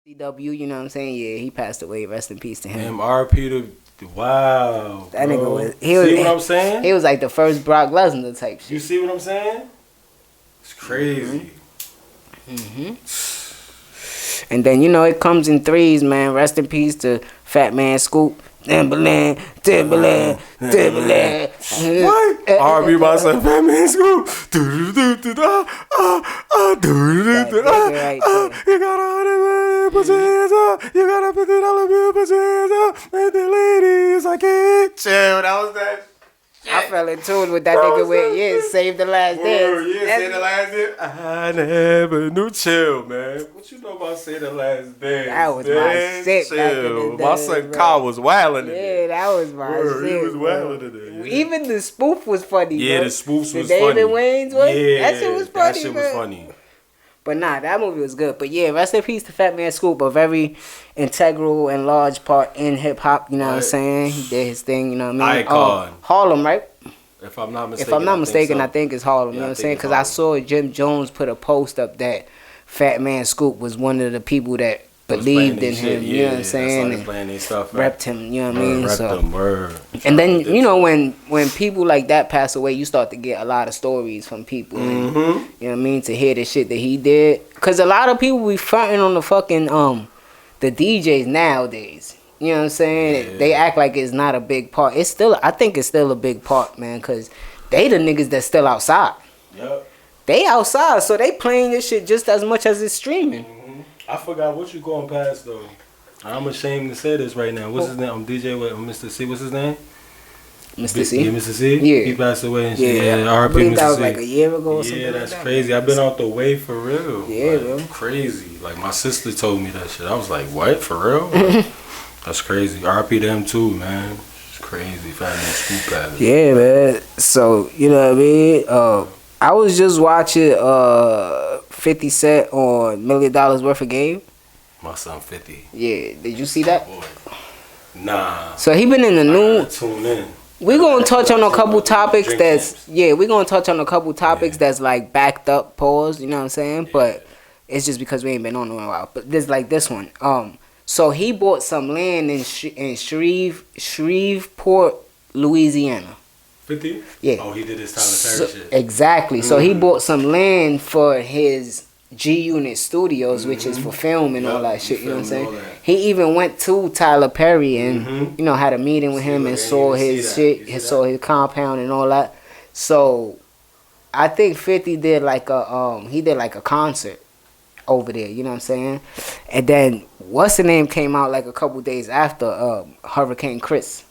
CW, you know what I'm saying? Yeah, he passed away. Rest in peace to him. MRP to wow. That bro. nigga was. He was. See what I'm saying? He was like the first Brock Lesnar type shit. You see what I'm saying? It's crazy. And then it comes in threes, man. Rest in peace to Fat Man Scoop. Timberland. What? R&B myself, Fat Man Scoop. You got $100 put your hands up. You got a $50 bill, put your hands up. Let the ladies, I can't chill. That was that. I fell in tune with that nigga with Save the Last Dance. Yeah, Save the Last Dance. I never knew chill, man. What you know about Save the Last Dance? That was my shit back in the day, my son Kyle was wilding in it. Yeah, that was my shit. He was wilding in it. Yeah. Even the spoof was funny. Yeah, bro. the spoofs was David funny. Wayne's one. Yeah, that shit was funny. That shit was funny. But nah, that movie was good. But yeah, rest in peace to Fat Man Scoop, a very integral and large part in hip hop. You know what I'm saying? He did his thing. You know what I mean? Icon. Harlem, right? If I'm not mistaken, I think it's Harlem. You know what I'm saying? Because I saw Jim Jones put a post up that Fat Man Scoop was one of the people that believed in him. You know what I'm saying? And playing their stuff, repped him. You know what I mean? Repped him, word. And then when people like that pass away, you start to get a lot of stories from people. And, you know what I mean? To hear the shit that he did, because a lot of people be fronting on the fucking the DJs nowadays. You know what I'm saying? Yeah. They act like it's not a big part. I think it's still a big part, man, because they the niggas that's still outside. Yep. They outside, so they playing this shit just as much as it's streaming. I forgot what you going past, though. I'm ashamed to say this right now. What's his name? I'm DJ with Mr. C. What's his name? Mr. C? Yeah, Mr. C? Yeah. He passed away and shit. Yeah, R.I.P. I believe Mr. that was C. like a year ago or something. Yeah, that's like that. crazy. I've been out the way for real. Yeah, like, bro. Crazy. Like, my sister told me that shit. I was like, what? For real? Like, that's crazy. R.I.P. to him too, man. It's crazy. Fat Man Scoop passed. Yeah, man. So, you know what I mean? I was just watching 50 Cent on $1 Million Worth of Game. My son 50. Yeah, did you see that? Boy. Nah. So he been in the new. Tune in. We're gonna touch on a couple topics we're gonna touch on a couple topics that's like backed up, pause, you know what I'm saying? But it's just because we ain't been on in a while. But there's like this one. So he bought some land in Shreveport, Louisiana. 50? Yeah. Oh, he did his Tyler Perry shit. Exactly. So he bought some land for his G-Unit Studios, which is for film and all that shit, you know what I'm saying? He even went to Tyler Perry and, had a meeting with him and saw his shit, saw his compound and all that. So I think 50 did like a concert over there, you know what I'm saying? And then what's the name came out like a couple days after Hurricane Chris.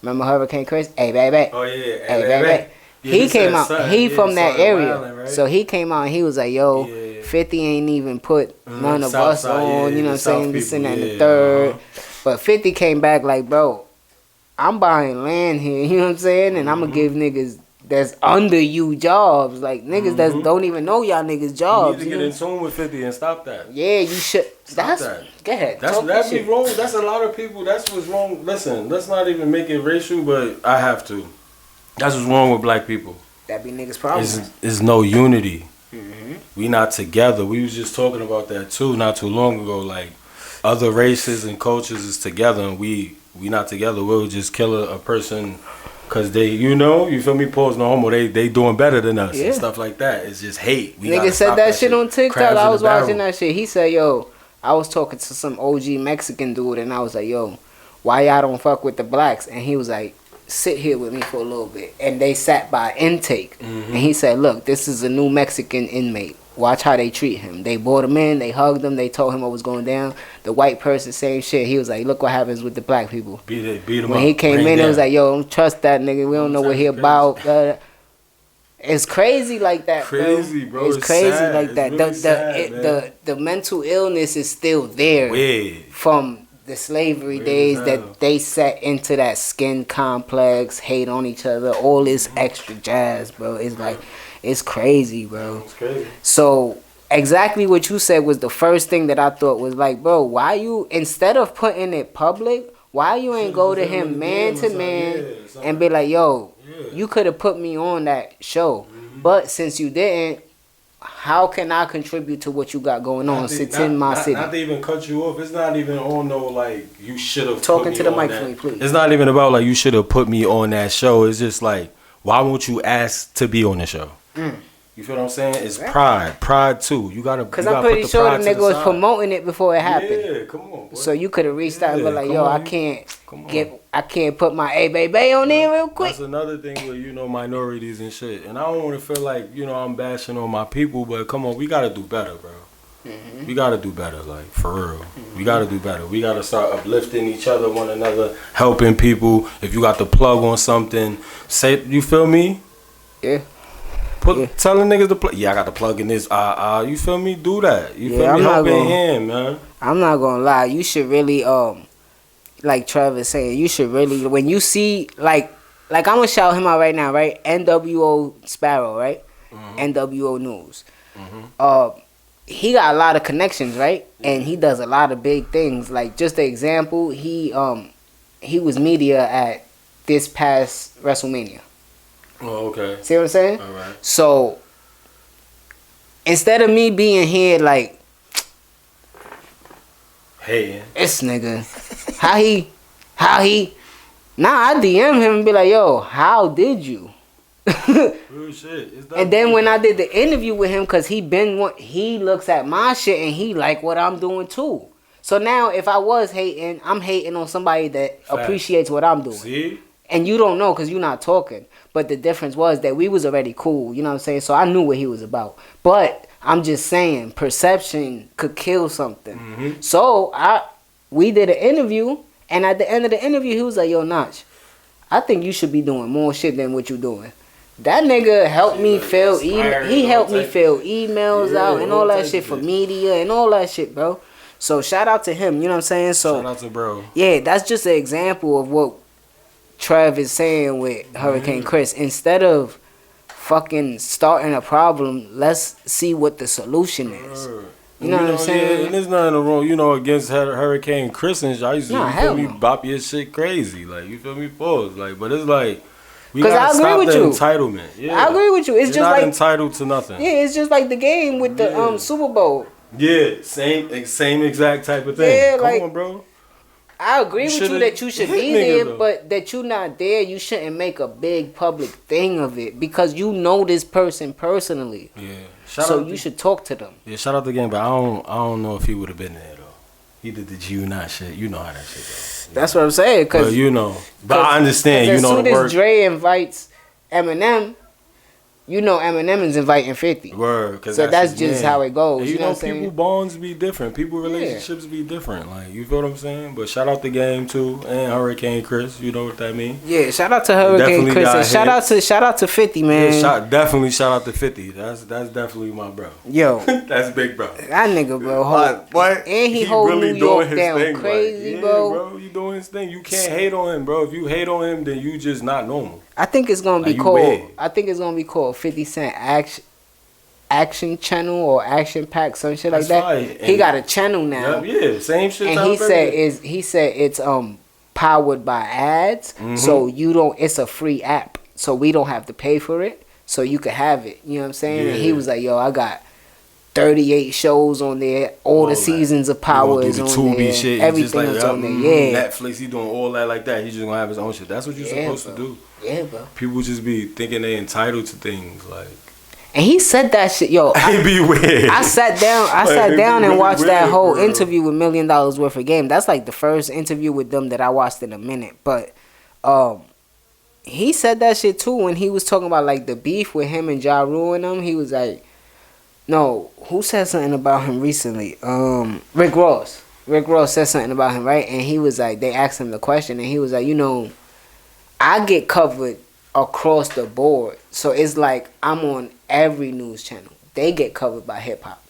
Remember Hurricane Chris? Hey baby. Oh yeah. Hey baby. Yeah, he came out. He from that area, wilding, right? So he came out and he was like, "Yo, 50 ain't even put none of us on." You know what I'm saying? This and that and the third. But 50 came back like, "Bro, I'm buying land here." You know what I'm saying? And I'm gonna give niggas that's under you jobs, like niggas that don't even know y'all niggas jobs. You need to get in tune with 50 and stop that. Yeah, you should. Stop that. Go ahead. That's be wrong. That's a lot of people. That's what's wrong. Listen, let's not even make it racial, but I have to. That's what's wrong with black people. That be niggas' problem. Is no unity. We not together. We was just talking about that too not too long ago. Like other races and cultures is together and we not together. We'll just kill a person because they, you feel me? Pause, no homo. They doing better than us and stuff like that. It's just hate. Nigga said that shit on TikTok. I was watching that shit. He said, "Yo, I was talking to some OG Mexican dude and I was like, yo, why y'all don't fuck with the blacks?" And he was like, "Sit here with me for a little bit." And they sat by intake. And he said, "Look, this is a new Mexican inmate. Watch how they treat him." They brought him in, they hugged him, they told him what was going down. The white person, same shit. He was like, "Look what happens with the black people." Beat him when up. He came in, it was like, "Yo, don't trust that nigga. We don't know what he about." It's crazy like that, bro. It's crazy sad. Like that. Really the mental illness is still there from the slavery days that they set into that skin complex, hate on each other, all this extra jazz, bro. It's like, it's crazy, bro. It's crazy. So exactly what you said was the first thing that I thought was like, bro, why you, instead of putting it public, why you ain't go to him man to man and be like, yo, you could have put me on that show. But since you didn't, how can I contribute to what you got going on? It's in my city. Not to even cut you off. It's not even on no like you should have. Talking to the mic for me, please. It's not even about like you should have put me on that show. It's just like why won't you ask to be on the show? You feel what I'm saying? It's pride too. You gotta. Because I'm pretty sure the nigga was promoting it before it happened. Yeah, come on. Boy. So you could have reached out and be like, yo, I can't put my A Baby on there real quick. That's another thing with, minorities and shit. And I don't want to feel like, I'm bashing on my people, but come on, we got to do better, bro. We got to do better, like, for real. We got to do better. We got to start uplifting each other, one another, helping people. If you got the plug on something, say, you feel me? Yeah. Telling niggas to plug. Yeah, I got the plug in this. You feel me? Do that. You feel me? Helping him, man. I'm not going to lie. You should really, like Travis saying, you should really, when you see, like I'm going to shout him out right now, right? NWO Sparrow, right? NWO News. He got a lot of connections, right? And he does a lot of big things. Like, just an example, he was media at this past WrestleMania. Oh, okay. See what I'm saying? All right. So, instead of me being here, like, hey, this nigga, how he, I DM him and be like, yo, how did you? Real shit. And then when I did the interview with him, cause he looks at my shit and he like what I'm doing too. So now if I was hating, I'm hating on somebody that appreciates what I'm doing. See? And you don't know cause you're not talking. But the difference was that we was already cool, you know what I'm saying? So I knew what he was about. But I'm just saying, perception could kill something. So we did an interview, and at the end of the interview, he was like, yo, Notch, I think you should be doing more shit than what you doing. That nigga helped me fill emails out and all that shit for media and all that shit, bro. So shout out to him, you know what I'm saying? So shout out to bro. Yeah, that's just an example of what Trev is saying with Hurricane Chris. Instead of fucking starting a problem, let's see what the solution is. You know what I'm saying? Yeah, and there's nothing wrong, against Hurricane Chris and I used to, you feel me, bop your shit crazy. Like, you feel me, pause. Like, but it's like, we gotta stop the entitlement. Yeah. I agree with you. It's You're just not like entitled to nothing. Yeah, it's just like the game with the Super Bowl. Yeah, same exact type of thing. Yeah, Come on, bro. I agree with you that you should be there, but that you're not there, you shouldn't make a big public thing of it because you know this person personally. Yeah. So you should talk to them. Yeah, shout out the game, but I don't know if he would have been there though. He did the G-Unit shit. You know how that shit goes. That's what I'm saying. Cause, but I understand. As soon as Dre invites Eminem, Eminem is inviting 50. Word. So that's just how it goes. And you know what I'm saying? People bonds be different. People relationships be different. Like, you feel what I'm saying? But shout out the game too, and Hurricane Chris. You know what that means? Yeah. Shout out to Hurricane Chris. And shout out to 50, man. Yeah, definitely shout out to 50. That's definitely my bro. Yo. That's big bro. That nigga, bro. And he hold really New York down thing, crazy, bro. He doing his thing. You can't hate on him, bro. If you hate on him, then you just not normal. I think it's gonna be called 50 Cent Action Channel or Action Pack, some shit like that. He got a channel now. Yeah, same shit. And he said it's powered by ads, so it's a free app, so we don't have to pay for it, so you could have it. You know what I'm saying? Yeah. And he was like, yo, I got 38 shows on there, all the seasons of Power is on there, shit, everything is on there. Yeah, Netflix, he doing all that like that. He's just gonna have his own shit. That's what you're supposed to do. Yeah, bro. People just be thinking they entitled to things like. And he said that shit, yo. It'd be weird. I sat down and watched that whole interview with $1 Million Worth of Game. That's like the first interview with them that I watched in a minute. But he said that shit too when he was talking about like the beef with him and Ja Rule and them. He was like, no, who said something about him recently? Rick Ross. Rick Ross said something about him, right? And he was like, they asked him the question, and he was like, I get covered across the board. So it's like I'm on every news channel. They get covered by hip hop.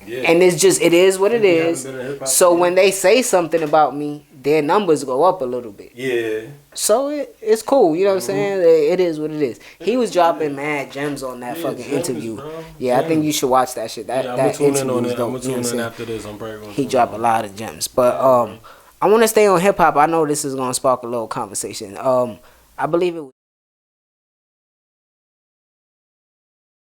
Yeah. And it is what it is. So when they say something about me, their numbers go up a little bit. Yeah. So it's cool, you know what I'm saying? It is what it is. He was dropping mad gems on that fucking interview. Bro. Yeah, I think you should watch that shit. That interview is dope. I'm gonna tune in after this. I'm probably gonna. He dropped a lot of gems, but I want to stay on hip hop. I know this is gonna spark a little conversation. I believe it.